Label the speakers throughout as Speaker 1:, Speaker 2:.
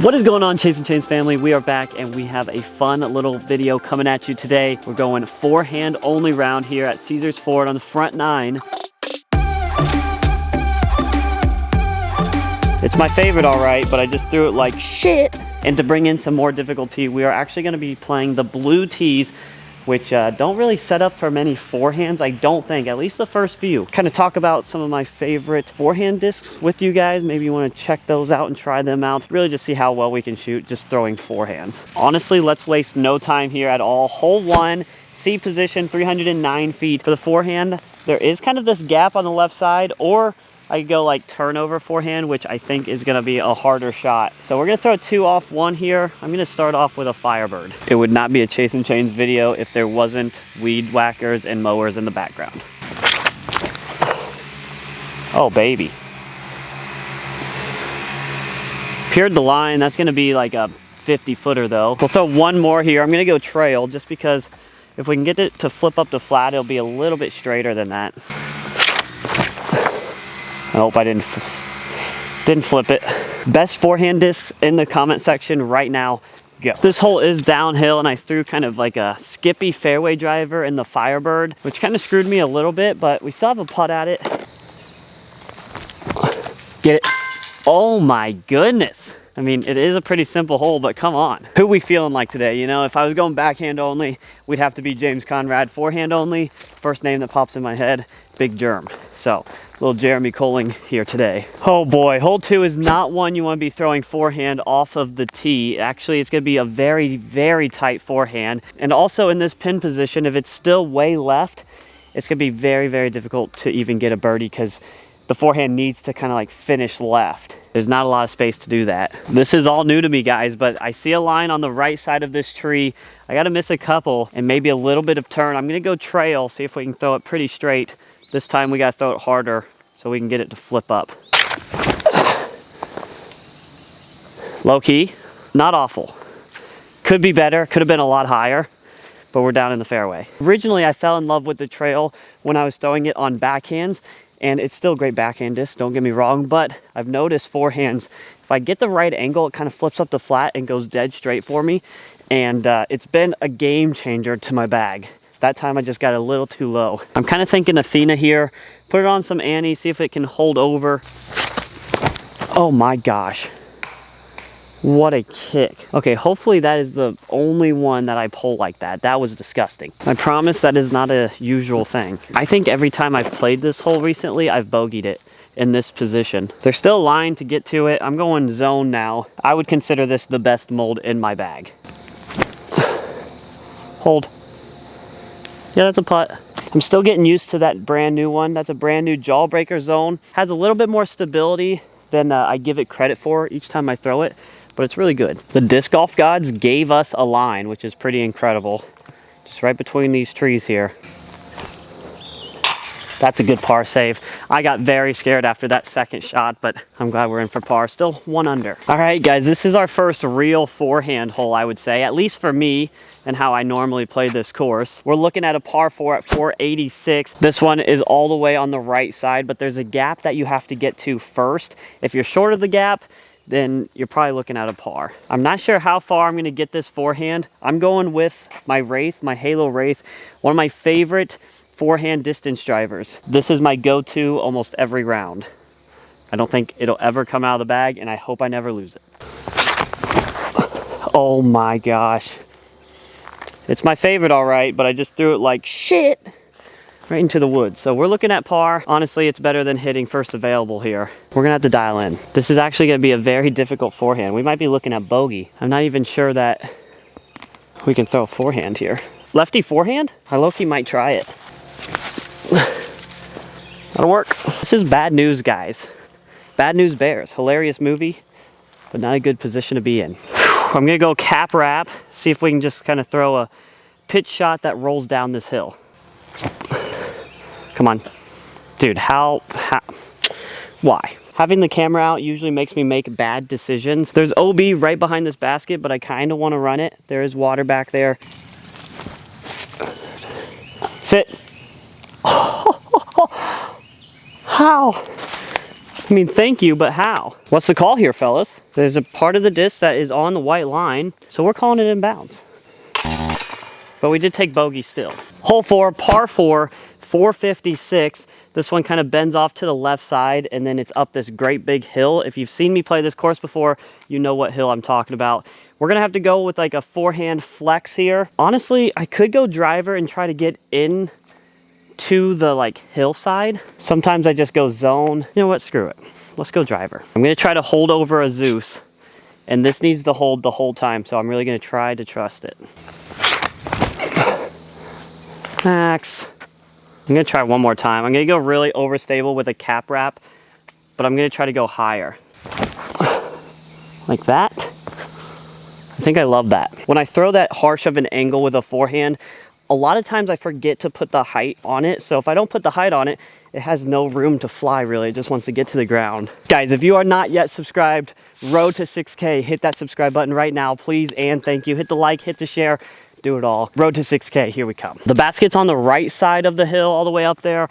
Speaker 1: What is going on, Chasing Chains family? We are back and we have a fun little video coming at you today. We're going forehand only round here at Caesars Ford on the front nine. It's my favorite, all right, but I just threw it like shit. And to bring in some more difficulty, we are actually going to be playing the blue tees, which don't really set up for many forehands, I don't think, at least the first few. Kind of talk about some of my favorite forehand discs with you guys. Maybe you want to check those out and try them out. Really just see how well we can shoot just throwing forehands. Honestly, let's waste no time here at all. Hole one, C position, 309 feet. For the forehand, there is kind of this gap on the left side, or I could go like turnover forehand, which I think is gonna be a harder shot. So we're gonna throw 2 off 1 here. I'm gonna start off with a Firebird. It would not be a Chasing Chains video if there wasn't weed whackers and mowers in the background. Oh, baby. Peered the line. That's gonna be like a 50-footer though. We'll throw 1 more here. I'm gonna go trail just because if we can get it to flip up to flat, it'll be a little bit straighter than that. I hope I didn't flip it. Best forehand discs in the comment section right now, go. This hole is downhill and I threw kind of like a skippy fairway driver in the Firebird, which kind of screwed me a little bit, but we still have a putt at it. Get it. Oh my goodness. I mean, it is a pretty simple hole, but come on. Who we feeling like today? You know, if I was going backhand only, we'd have to be James Conrad. Forehand only, first name that pops in my head, Big Germ. So, little Jeremy Colling here today. Oh boy, hole 2 is not one you want to be throwing forehand off of the tee. Actually, it's going to be a very, very tight forehand. And also in this pin position, if it's still way left, it's going to be very, very difficult to even get a birdie because the forehand needs to kind of like finish left. There's not a lot of space to do that. This is all new to me, guys, but I see a line on the right side of this tree. I got to miss a couple and maybe a little bit of turn. I'm going to go trail, see if we can throw it pretty straight. This time we got to throw it harder so we can get it to flip up. Low key, not awful. Could be better, could have been a lot higher, but we're down in the fairway. Originally, I fell in love with the trail when I was throwing it on backhands, and it's still great backhand disc, don't get me wrong, but I've noticed forehands, if I get the right angle, it kind of flips up to flat and goes dead straight for me, and it's been a game changer to my bag. That time I just got a little too low. I'm kind of thinking Athena here. Put it on some Annie, see if it can hold over. Oh my gosh. What a kick. Okay, hopefully that is the only one that I pull like that. That was disgusting. I promise that is not a usual thing. I think every time I've played this hole recently, I've bogeyed it in this position. There's still a line to get to it. I'm going zone now. I would consider this the best mold in my bag. Hold. Yeah, that's a putt. I'm still getting used to that brand new one. That's a brand new Jawbreaker zone. Has a little bit more stability than I give it credit for each time I throw it, but it's really good. The disc golf gods gave us a line, which is pretty incredible. Just right between these trees here. That's a good par save. I got very scared after that second shot, but I'm glad we're in for par. Still 1 under. All right, guys, this is our first real forehand hole, I would say, at least for me and how I normally play this course. We're looking at a par 4 at 486. This one is all the way on the right side, but there's a gap that you have to get to first. If you're short of the gap, then you're probably looking at a par. I'm not sure how far I'm gonna get this forehand. I'm going with my Wraith, my Halo Wraith, one of my favorite forehand distance drivers. This is my go-to almost every round. I don't think it'll ever come out of the bag, and I hope I never lose it. Oh my gosh. It's my favorite, all right, but I just threw it like shit right into the woods. So we're looking at par. Honestly, it's better than hitting first available here. We're gonna have to dial in. This is actually gonna be a very difficult forehand. We might be looking at bogey. I'm not even sure that we can throw a forehand here. Lefty forehand? I low-key might try it. That'll work. This is bad news, guys. Bad News Bears. Hilarious movie, but not a good position to be in. I'm gonna go cap wrap, see if we can just kind of throw a pitch shot that rolls down this hill. Come on. Dude, why? Having the camera out usually makes me make bad decisions. There's OB right behind this basket, but I kind of want to run it. There is water back there. Sit. How? I mean, thank you, but how? What's the call here, fellas? There's a part of the disc that is on the white line, so we're calling it in bounds. But we did take bogey still. Hole 4, par 4, 456. This one kind of bends off to the left side, and then it's up this great big hill. If you've seen me play this course before, you know what hill I'm talking about. We're gonna have to go with like a forehand flex here. Honestly, I could go driver and try to get in to the like hillside. Sometimes I just go zone. You know what, screw it. Let's go driver. I'm gonna try to hold over a Zeus, and this needs to hold the whole time, so I'm really gonna try to trust it. Max. I'm gonna try one more time. I'm gonna go really overstable with a cap wrap, but I'm gonna try to go higher. Like that. I think I love that. When I throw that harsh of an angle with a forehand, a lot of times I forget to put the height on it. So if I don't put the height on it, it has no room to fly really. It just wants to get to the ground. Guys, if you are not yet subscribed, road to 6K, hit that subscribe button right now, please, and thank you. Hit the like, hit the share, do it all. Road to 6K, here we come. The basket's on the right side of the hill all the way up there.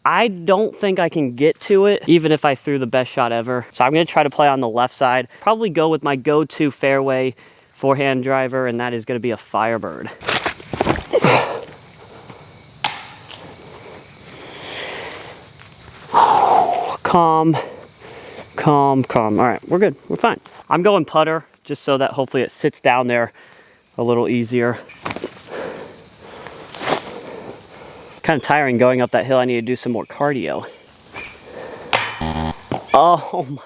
Speaker 1: I don't think I can get to it, even if I threw the best shot ever. So I'm gonna try to play on the left side, probably go with my go-to fairway forehand driver, and that is gonna be a Firebird. Calm, calm, calm. All right, we're good, we're fine. I'm going putter, just so that hopefully it sits down there a little easier. Kind of tiring going up that hill. I need to do some more cardio. Oh my.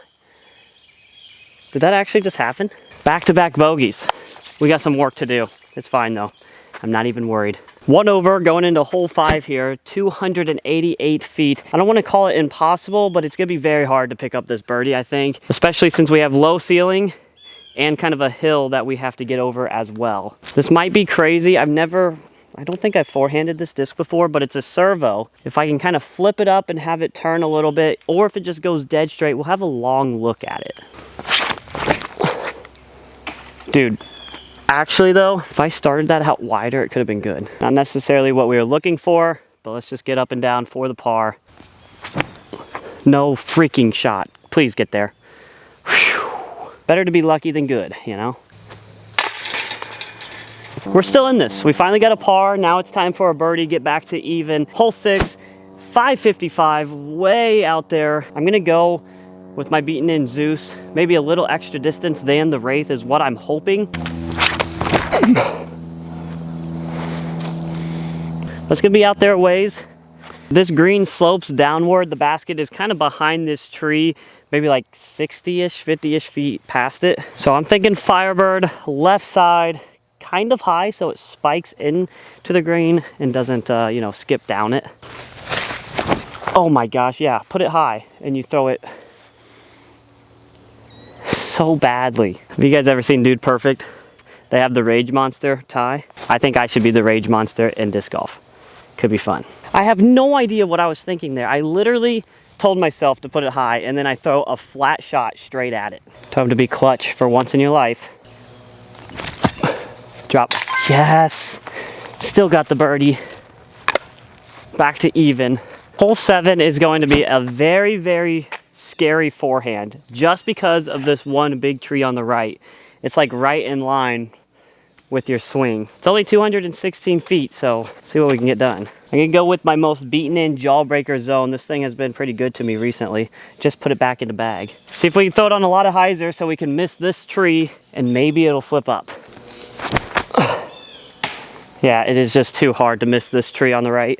Speaker 1: Did that actually just happen? Back-to-back bogeys. We got some work to do. It's fine though. I'm not even worried. One over, going into hole 5 here, 288 feet. I don't want to call it impossible, but it's gonna be very hard to pick up this birdie, I think, especially since we have low ceiling and kind of a hill that we have to get over as well. This might be crazy. I don't think I've forehanded this disc before, but it's a servo. If I can kind of flip it up and have it turn a little bit, or if it just goes dead straight, we'll have a long look at it. Dude, actually though, if I started that out wider, it could have been good. Not necessarily what we were looking for, but let's just get up and down for the par. No freaking shot. Please get there. Whew. Better to be lucky than good, you know? We're still in this. We finally got a par. Now it's time for a birdie, get back to even. Hole 6, 555, way out there. I'm gonna go with my beaten in Zeus. Maybe a little extra distance than the Wraith is what I'm hoping. That's gonna be out there a ways. This green slopes downward. The basket is kind of behind this tree, maybe like 60-ish, 50-ish feet past it. So I'm thinking Firebird, left side, kind of high so it spikes into the green and doesn't, you know, skip down it. Oh my gosh, yeah, put it high and you throw it so badly. Have you guys ever seen Dude Perfect? They have the Rage Monster tie. I think I should be the Rage Monster in disc golf. Could be fun. I have no idea what I was thinking there. I literally told myself to put it high and then I throw a flat shot straight at it. Time to be clutch for once in your life. Drop. Yes. Still got the birdie. Back to even. Hole 7 is going to be a very, very scary forehand just because of this one big tree on the right. It's like right in line with your swing. It's only 216 feet, so see what we can get done. I'm gonna go with my most beaten in jawbreaker zone. This thing has been pretty good to me recently. Just put it back in the bag. See if we can throw it on a lot of hyzer so we can miss this tree and maybe it'll flip up. Yeah, it is just too hard to miss this tree on the right.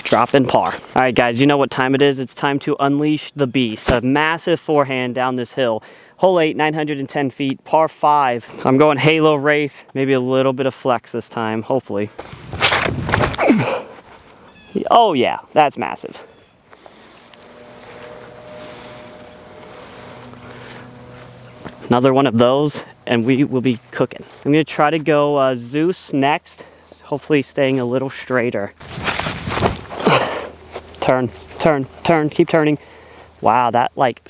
Speaker 1: Drop in par. All right, guys, you know what time it is. It's time to unleash the beast. A massive forehand down this hill. Hole 8, 910 feet, par 5. I'm going Halo Wraith. Maybe a little bit of flex this time, hopefully. Oh yeah, that's massive. Another one of those, and we will be cooking. I'm gonna try to go Zeus next, hopefully staying a little straighter. Turn, turn, turn, keep turning. Wow, that like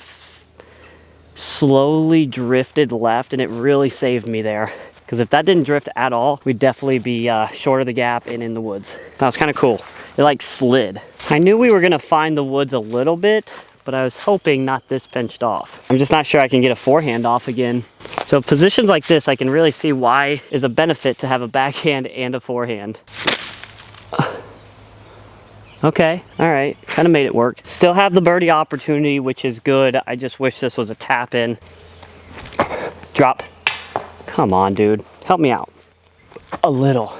Speaker 1: slowly drifted left and it really saved me there. Because if that didn't drift at all, we'd definitely be short of the gap and in the woods. That was kind of cool. It like slid. I knew we were gonna find the woods a little bit, but I was hoping not this pinched off. I'm just not sure I can get a forehand off again. So positions like this, I can really see why is a benefit to have a backhand and a forehand. Okay, all right, kind of made it work. Still have the birdie opportunity, which is good. I just wish this was a tap in. Drop. Come on, dude, help me out a little.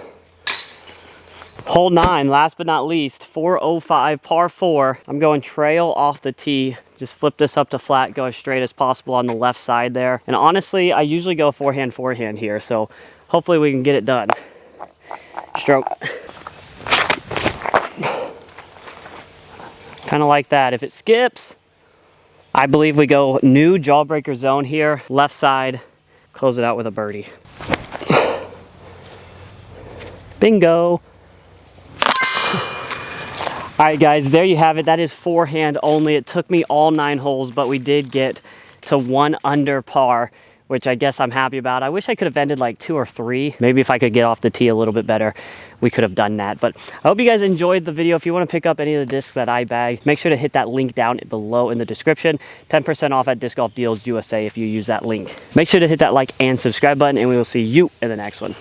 Speaker 1: Hole 9, last but not least, 405 par 4. I'm going trail off the tee. Just flip this up to flat, go as straight as possible on the left side there. And honestly, I usually go forehand here, so hopefully we can get it done. Stroke. Kind of like that. If it skips, I believe we go new jawbreaker zone here, left side, close it out with a birdie. Bingo. All right, guys, there you have it. That is forehand only. It took me all 9 holes, but we did get to 1 under par, which I guess I'm happy about. I wish I could have ended like 2 or 3. Maybe if I could get off the tee a little bit better, we could have done that. But I hope you guys enjoyed the video. If you want to pick up any of the discs that I bagged, make sure to hit that link down below in the description. 10% off at Disc Golf Deals USA if you use that link. Make sure to hit that like and subscribe button, and we will see you in the next one.